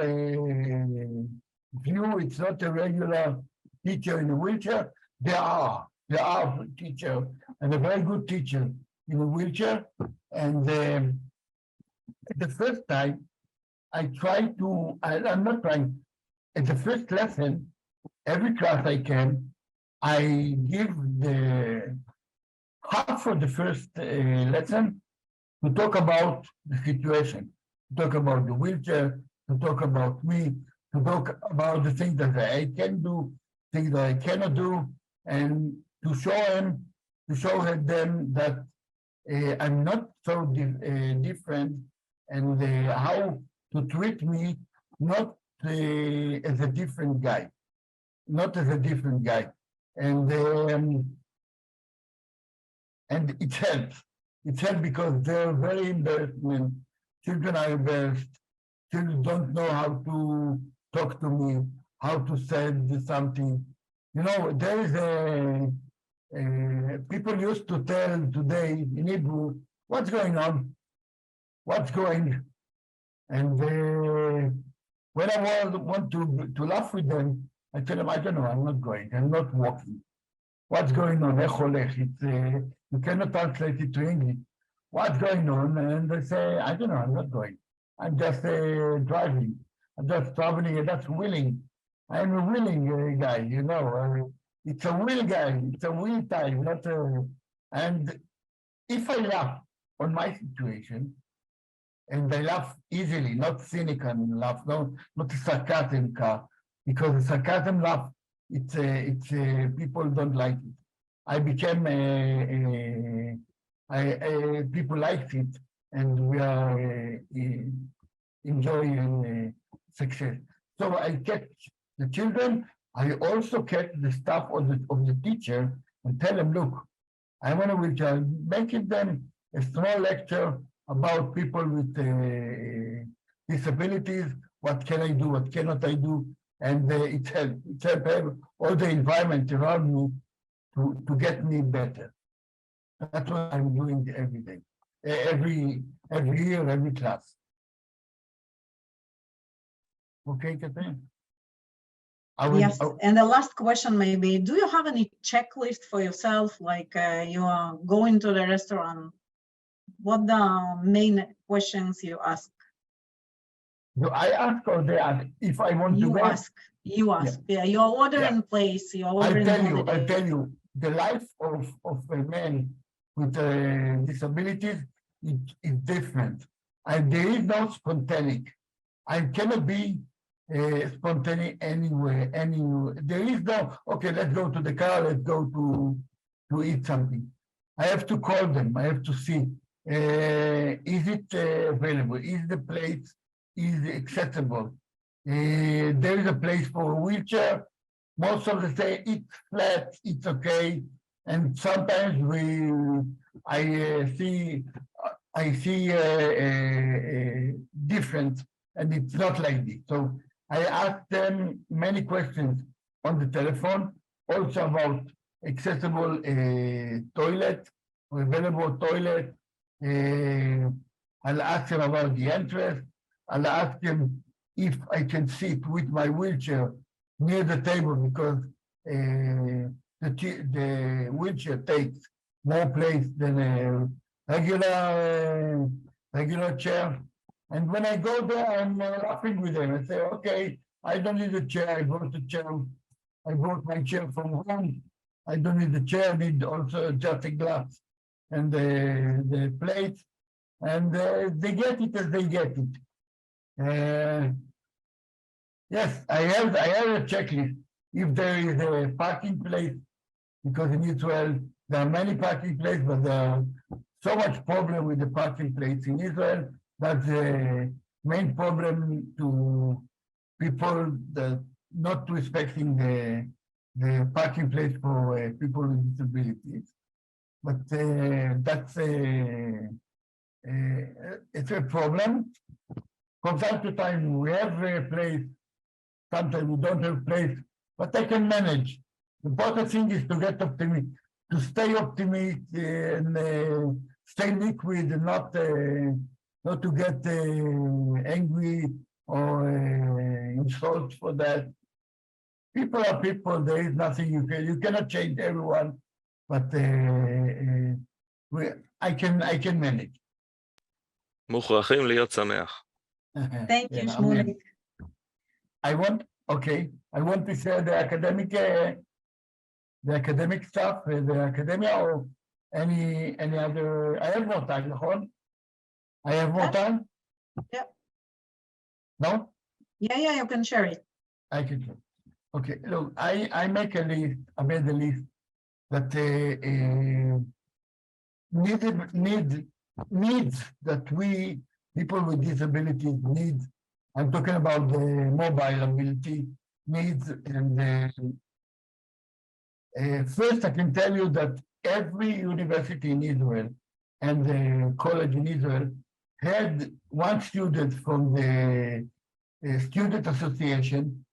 view. It's not a regular teacher in a wheelchair. There are a teacher, and a very good teacher in a wheelchair. And at the first time, I'm not trying. At the first lesson, every class I can, I give the half of the first lesson to talk about the situation, to talk about the wheelchair, to talk about me, to talk about the things that I can do, things that I cannot do, and to show them that I'm not so different, and how to treat me not as a different guy, and it helps. It helps because they're very embarrassment. Children are embarrassed. Children don't know how to talk to me, how to say something. You know, there is people used to tell today in Hebrew, what's going on? What's going? And when I want to laugh with them, I tell them, I don't know, I'm not going, I'm not walking. What's going on? You cannot translate it to English. What's going on? And they say, I don't know, I'm not going. I'm just driving. I'm just traveling, and that's willing. I'm a willing guy, you know. It's a will guy. It's a will time, not a... And if I laugh on my situation, and I laugh easily, not cynical laugh, not a sarcasm car, because the sarcasm laugh, it's people don't like it. I became people liked it, and we are enjoying success. So I kept the children. I also kept the staff of the teacher and tell them, look, I want to making them a small lecture about people with disabilities. What can I do? What cannot I do? And it helped all the environment around me to get me better. That's what I'm doing every day, every year, every class. Okay, Katarina? Yes, and the last question maybe, do you have any checklist for yourself, like you are going to the restaurant? What the main questions you ask? Do I ask or they ask? If I want to go? You ask. Yeah, you're ordering place, you're ordering I tell you, the life of a man with disabilities is different. And there is no spontaneous. I cannot be spontaneous anywhere. There is no, okay, let's go to the car, let's go to eat something. I have to call them, I have to see, is it available? Is the place accessible? There is a place for a wheelchair. Most of them say it's flat, it's okay. And sometimes I see difference, and it's not like this. So I ask them many questions on the telephone, also about accessible toilet, available toilet. I'll ask them about the entrance. I'll ask them if I can sit with my wheelchair near the table, because the wheelchair takes more place than a regular chair. And when I go there, I'm laughing with them. I say, okay, I don't need a chair. I brought my chair from home. I don't need the chair. I need also just a glass and the plate. And they get it as they get it. Yes, I have a checklist. If there is a parking place, because in Israel there are many parking places, but there are so much problem with the parking place in Israel. That's the main problem to people that not respecting the parking place for people with disabilities. But that's it's a problem. From time to time, we have a place. Sometimes we don't have place, but I can manage. The important thing is to get optimistic, to stay optimistic and stay liquid, and not to get angry or insult for that. People are people. There is nothing you cannot change everyone, but I can manage. מוכרחים להיות שמח. Thank you, Shmulik. I want to share the academic stuff, the academia, or any other. I have more time, נכון? I have more time? Yeah. No? Yeah, you can share it. I can share. Okay, look, I made a list that needs that we, people with disabilities, need. I'm talking about the mobile ability needs. And first, I can tell you that every university in Israel and the college in Israel had one student from the student association.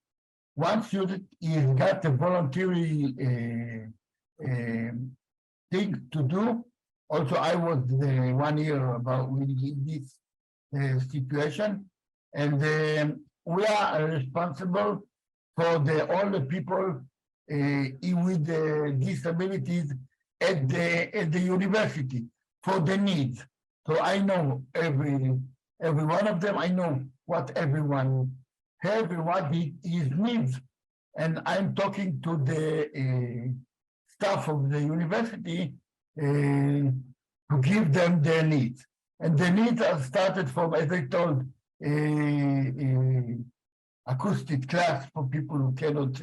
One student is got a voluntary thing to do. Also, I was 1 year about in this situation. And we are responsible for all the people with disabilities at the university for the needs. So I know every one of them. I know what everyone has and what his needs. And I'm talking to the staff of the university to give them their needs. And the needs are started from, as I told, acoustic class for people who cannot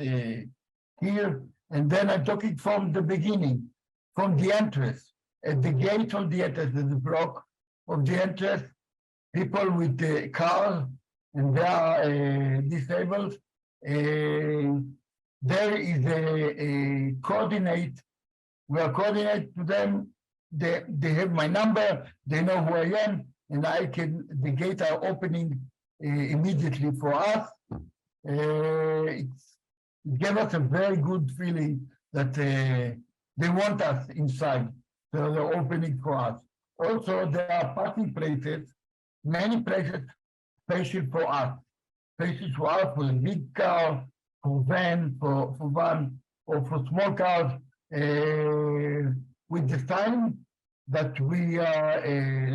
hear. And then I'm talking from the beginning, from the entrance. At the gate of the entrance, at the block of the entrance, people with the cars and they are disabled. There is a coordinate. We are coordinate to them. They have my number. They know who I am. And the gates are opening immediately for us. It gave us a very good feeling that they want us inside. So they're opening for us. Also, there are parking places, many places special for us. Places for us for a big car, for van, for van, or for small cars, with the sign that we are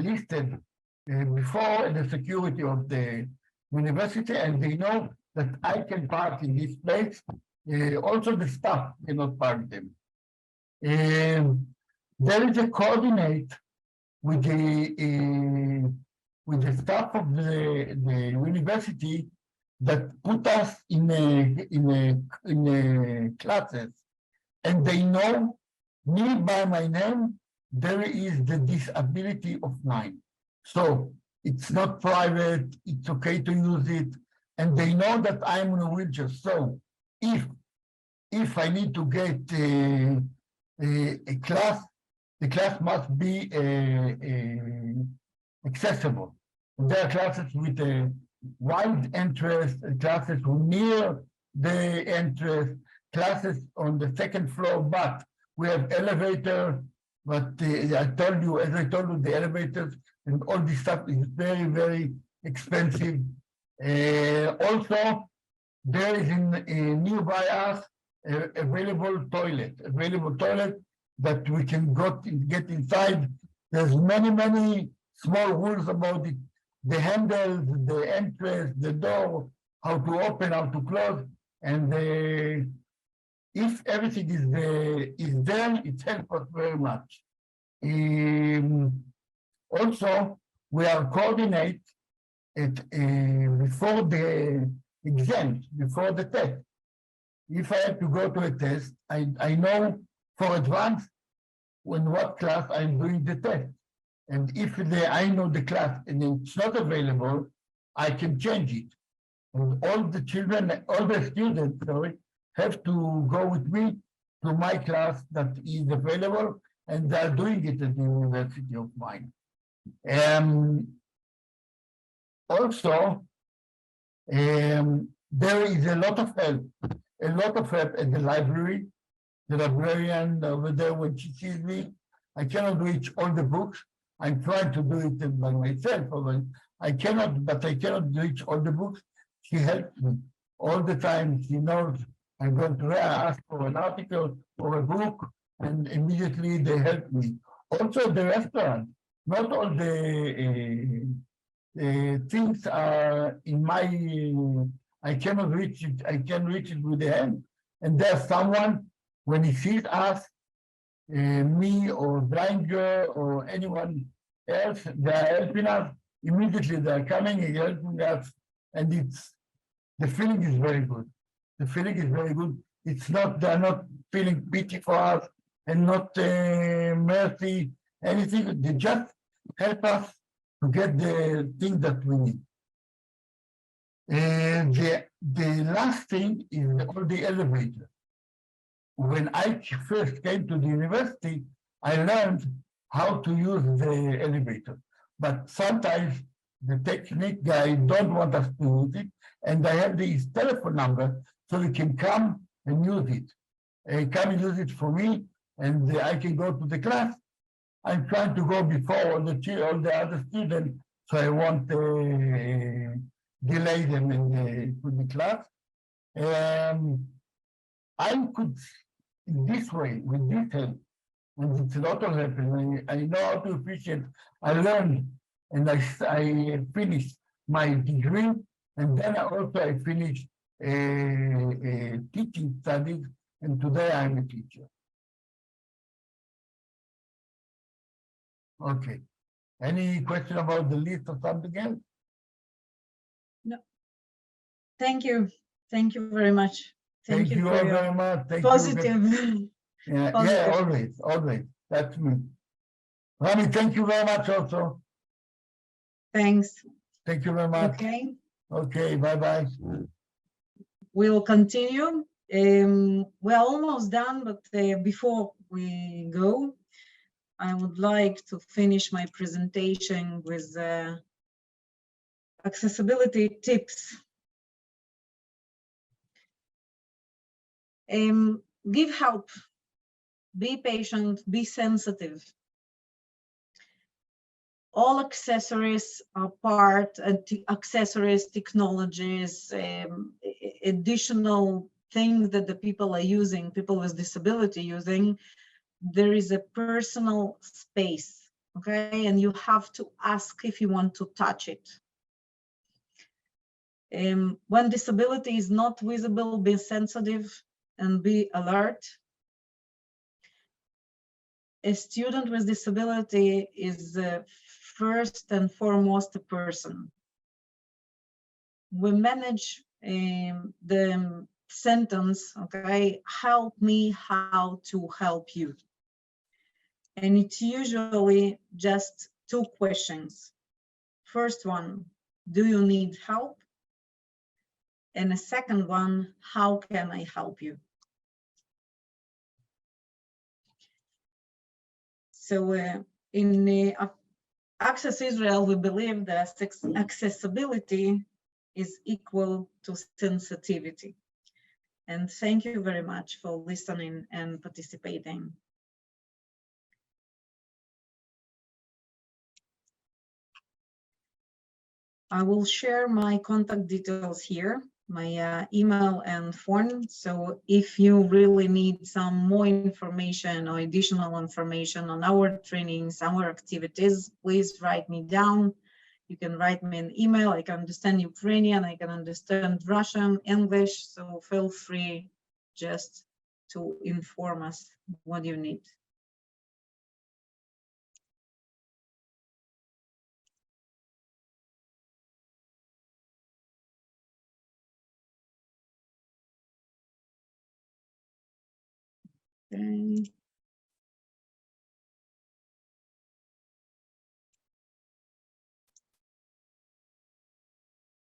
listed before the security of the university, and they know that I can park in this place. Also, the staff cannot park them. There is a coordinate with the staff of the university that put us in classes, and they know me by my name. There is the disability of 9, so it's not private. It's okay to use it, and they know that I'm in a wheelchair. So if I need to get a class, the class must be accessible. There are classes with a wide entrance, classes near the entrance, classes on the second floor, but we have elevator. But I told you, as I told you, the elevators and all this stuff is very, very expensive. Also, there is in nearby us available toilet that we can get inside. There's many small rules about it. The handles, the entrance, the door, how to open, how to close, and if everything is there, it helps us very much. Also, we are coordinate it before the exams, before the test. If I have to go to a test, I know for advance in what class I'm doing the test. And if I know the class and it's not available, I can change it. And all the students, have to go with me to my class that is available, and they're doing it at the University of mine. Also, there is a lot of help at the library. The librarian over there, when she sees me, I cannot reach all the books. I'm trying to do it by myself. I cannot reach all the books. She helps me all the time. She knows I'm going to ask for an article or a book, and immediately they help me. Also, the restaurant. Not all the things are in my. I cannot reach it. I can reach it with the hand. And there's someone, when he sees us, me or blind girl or anyone else, they are helping us. Immediately they are coming and helping us, and the feeling is very good. The feeling is very good. It's not, they're not feeling pity for us and not mercy, anything. They just help us to get the thing that we need. And the last thing is all the elevators. When I first came to the university, I learned how to use the elevator. But sometimes the technique guy don't want us to use it, and I have his telephone number, so he can come and use it. Come and use it for me, and I can go to the class. I'm trying to go before all the other students, so I won't delay them to the class. I could, in this way, with this help, and it's a lot of help, and I know how to appreciate. I learned, and I finished my degree, and then I finished teaching studies, and today I'm a teacher. Okay. Any question about the list or something else? No. Thank you. Thank you very much. Thank you all very much. Thank positive. You. Yeah, Positive. always. That's me. Rami, thank you very much also. Thanks. Thank you very much. Okay. Okay, bye-bye. We'll continue. We're almost done, but before we go, I would like to finish my presentation with accessibility tips. Give help, be patient, be sensitive. all accessories are part, accessories, technologies, additional things that the people are using, people with disability using, there is a personal space, okay? And you have to ask if you want to touch it. When disability is not visible, be sensitive and be alert. A student with disability is first and foremost a person. We manage the sentence, okay, help me how to help you. And it's usually just two questions. First one, do you need help? And the second one, how can I help you? So in Access Israel, we believe that accessibility is equal to sensitivity. And thank you very much for listening and participating. I will share my contact details here, my email and phone. So if you really need some more information or additional information on our trainings, our activities, please write me down. You can write me an email. I can understand Ukrainian, I can understand Russian, English, so feel free just to inform us what you need. Okay.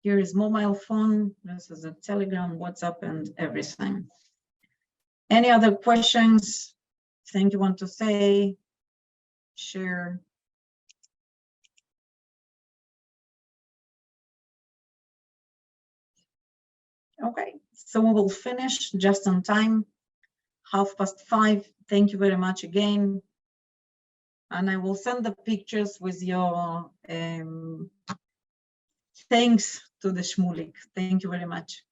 Here is mobile phone, this is a Telegram, WhatsApp, and everything. Any other questions? Thing you want to say, share? Okay, so we will finish just on time, 5:30. Thank you very much again. And I will send the pictures with your thanks to the Shmulik. Thank you very much.